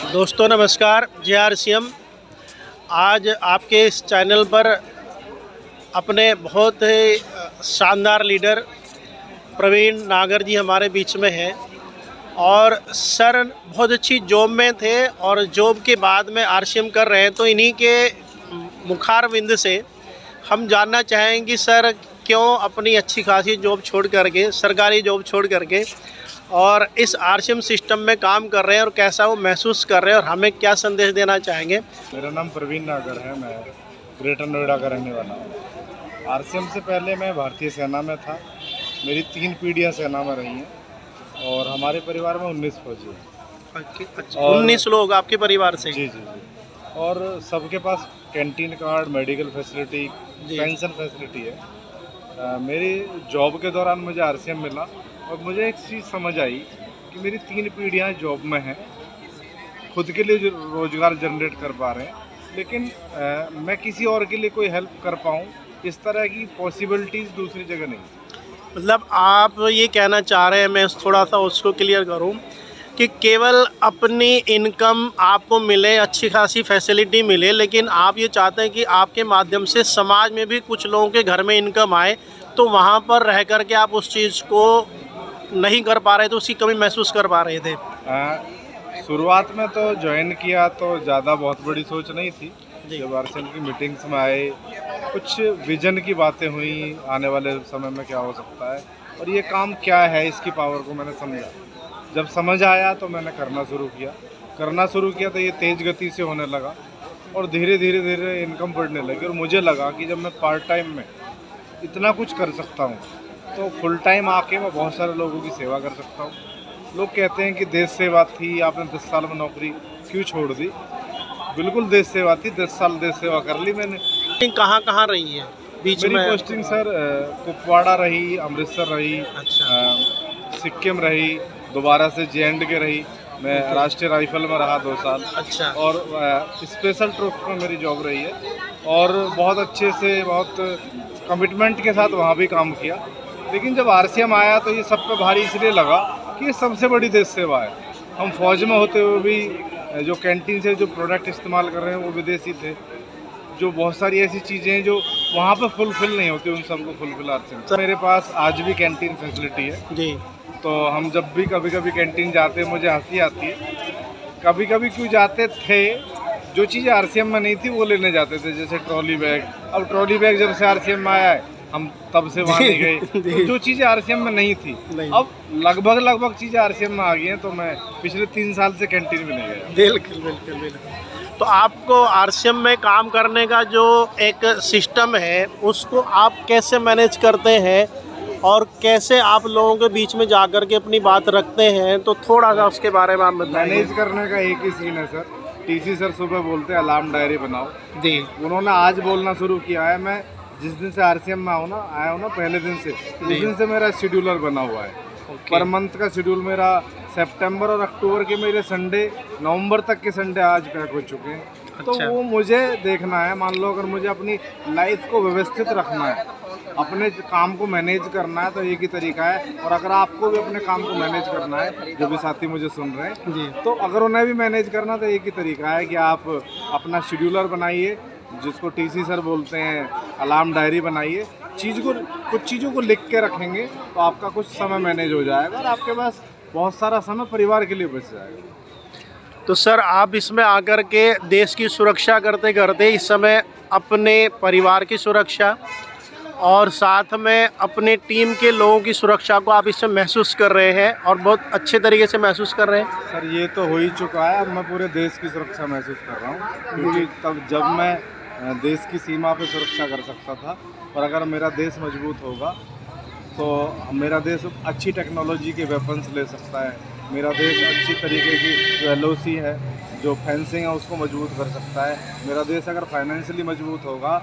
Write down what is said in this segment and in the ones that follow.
दोस्तों नमस्कार। JRCM आज आपके इस चैनल पर अपने बहुत ही शानदार लीडर प्रवीण नागर जी हमारे बीच में हैं। और सर बहुत अच्छी जॉब में थे और जॉब के बाद में RCM कर रहे हैं, तो इन्हीं के मुखारविंद से हम जानना चाहेंगे कि सर क्यों अपनी अच्छी खासी जॉब छोड़ करके, सरकारी जॉब छोड़ करके और इस RCM सिस्टम में काम कर रहे हैं और कैसा वो महसूस कर रहे हैं, और हमें क्या संदेश देना चाहेंगे। मेरा नाम प्रवीण नागर है। मैं ग्रेटर नोएडा का रहने वाला हूँ। RCM से पहले मैं भारतीय सेना में था। मेरी 3 पीढ़ियाँ सेना में रही हैं और हमारे परिवार में 19 फौजी हैं। अच्छा, 19 लोग आपके परिवार से? जी जी जी। और सबके पास canteen card, medical facility, pension facility है। मेरी जॉब के दौरान मुझे RCM मिला और मुझे एक चीज़ समझ आई कि मेरी 3 पीढ़ियाँ जॉब में हैं, खुद के लिए जो रोज़गार जनरेट कर पा रहे हैं, लेकिन मैं किसी और के लिए कोई हेल्प कर पाऊँ, इस तरह की पॉसिबिलिटीज़ दूसरी जगह नहीं। मतलब आप ये कहना चाह रहे हैं, मैं थोड़ा सा उसको क्लियर करूं, कि केवल अपनी इनकम आपको मिले, अच्छी खासी फैसिलिटी मिले, लेकिन आप ये चाहते हैं कि आपके माध्यम से समाज में भी कुछ लोगों के घर में इनकम आए, तो वहाँ पर रह कर के आप उस चीज़ को नहीं कर पा रहे थे, उसकी कमी महसूस कर पा रहे थे। शुरुआत में तो ज्वाइन किया तो ज़्यादा बहुत बड़ी सोच नहीं थी। जब RCM की मीटिंग्स में आए, कुछ विजन की बातें हुई, आने वाले समय में क्या हो सकता है और ये काम क्या है, इसकी पावर को मैंने समझा। जब समझ आया तो मैंने करना शुरू किया तो ये तेज़ गति से होने लगा और धीरे धीरे इनकम बढ़ने लगी। और मुझे लगा कि जब मैं पार्ट टाइम में इतना कुछ कर सकता हूँ तो फुल टाइम आके मैं बहुत सारे लोगों की सेवा कर सकता हूँ। लोग कहते हैं कि देश सेवा थी, आपने 10 साल में नौकरी क्यों छोड़ दी? बिल्कुल देश सेवा थी, 10 साल देश सेवा कर ली मैंने। कहाँ रही है बीच में? मेरी पोस्टिंग सर कुपवाड़ा रही, अमृतसर रही, सिक्किम रही, दोबारा से JNK रही। मैं राष्ट्रीय राइफल में रहा 2 साल। अच्छा। और स्पेशल ट्रुप में मेरी जॉब रही है और बहुत अच्छे से, बहुत कमिटमेंट के साथ वहाँ भी काम किया। लेकिन जब RCM आया तो ये सब पे भारी इसलिए लगा कि ये सबसे बड़ी देश सेवा है। हम फौज में होते हुए भी जो कैंटीन से जो प्रोडक्ट इस्तेमाल कर रहे हैं वो विदेशी थे। जो बहुत सारी ऐसी चीज़ें हैं जो वहाँ पे फुलफ़िल नहीं होती, उन सबको फुलफ़िल RCM। मेरे पास आज भी कैंटीन फैसिलिटी है जी। तो हम जब भी कभी कभी कैंटीन जाते हैं, मुझे हंसी आती है। कभी कभी क्यों जाते थे, जो चीज़ें RCM में नहीं थी वो लेने जाते थे, जैसे ट्रॉली बैग। अब ट्रॉली बैग जब से RCM में आया है, हम तब से वहाँ नहीं गए। तो जो चीज़ें RCM में नहीं थी, अब लगभग चीज़ें RCM में आ गई हैं। तो मैं पिछले 3 साल से कैंटीन में नहीं गया। बिल्कुल। तो आपको RCM में काम करने का जो एक सिस्टम है, उसको आप कैसे मैनेज करते हैं और कैसे आप लोगों के बीच में जाकर के अपनी बात रखते हैं, तो थोड़ा सा उसके बारे में आप बताइए। मैनेज करने का एक ही सीन है सर। TC सर सुबह बोलते हैं अलार्म डायरी बनाओ जी। उन्होंने आज बोलना शुरू किया है। मैं जिस दिन से RCM में आया हूँ ना, पहले दिन से, उस दिन से मेरा शेड्यूलर बना हुआ है। पर मंथ का शेड्यूल मेरा सितंबर और अक्टूबर के मेरे संडे, नवंबर तक के संडे आज पैक हो चुके हैं। अच्छा। तो वो मुझे देखना है। मान लो अगर मुझे अपनी लाइफ को व्यवस्थित रखना है, अपने काम को मैनेज करना है, तो एक ही तरीका है। और अगर आपको भी अपने काम को मैनेज करना है, जो भी साथी मुझे सुन रहे हैं जी, तो अगर उन्हें भी मैनेज करना, तो एक ही तरीका है कि आप अपना शेड्यूलर बनाइए, जिसको TC सर बोलते हैं, अलार्म डायरी बनाइए। कुछ चीज़ों को लिख के रखेंगे तो आपका कुछ समय मैनेज हो जाएगा और आपके पास बहुत सारा समय परिवार के लिए बच जाएगा। तो सर आप इसमें आकर के देश की सुरक्षा करते करते इस समय अपने परिवार की सुरक्षा और साथ में अपने टीम के लोगों की सुरक्षा को आप इसमें महसूस कर रहे हैं और बहुत अच्छे तरीके से महसूस कर रहे हैं। सर ये तो हो ही चुका है। अब मैं पूरे देश की सुरक्षा महसूस कर रहा हूँ, क्योंकि तब जब मैं देश की सीमा पे सुरक्षा कर सकता था, और अगर मेरा देश मजबूत होगा तो मेरा देश अच्छी टेक्नोलॉजी के वेपन्स ले सकता है। मेरा देश अच्छी तरीके की जो LOC है, जो फेंसिंग है, उसको मजबूत कर सकता है। मेरा देश अगर फाइनेंशियली मजबूत होगा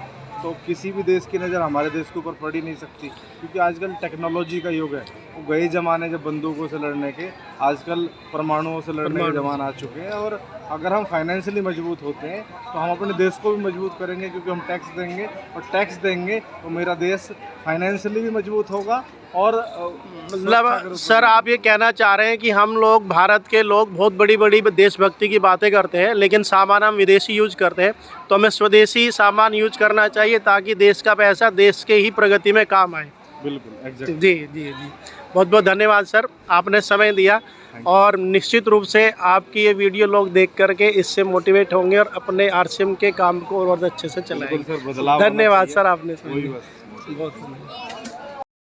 तो किसी भी देश की नज़र हमारे देश के ऊपर पड़ ही नहीं सकती, क्योंकि आजकल टेक्नोलॉजी का युग है। वो गए ज़माने जब बंदूकों से लड़ने के, आजकल परमाणुओं से लड़ने के ज़माना आ चुके हैं। और अगर हम फाइनेंशियली मजबूत होते हैं तो हम अपने देश को भी मजबूत करेंगे, क्योंकि हम टैक्स देंगे, और टैक्स देंगे तो मेरा देश फाइनेंशियली भी मजबूत होगा। और मतलब सर आप ये कहना चाह रहे हैं कि हम लोग भारत के लोग बहुत बड़ी बड़ी देशभक्ति की बातें करते हैं, लेकिन सामान हम विदेशी यूज करते हैं, तो हमें स्वदेशी सामान यूज करना चाहिए ताकि देश का पैसा देश के ही प्रगति में काम आए। बिल्कुल एग्जैक्ट। जी जी जी, बहुत बहुत धन्यवाद सर, आपने समय दिया। और निश्चित रूप से आपकी ये वीडियो लोग देख करके इससे मोटिवेट होंगे और अपने आरसीएम के काम को और अच्छे से चलाएंगे। बिल्कुल सर, बदलाव धन्यवाद सर, आपने वही बस। बहुत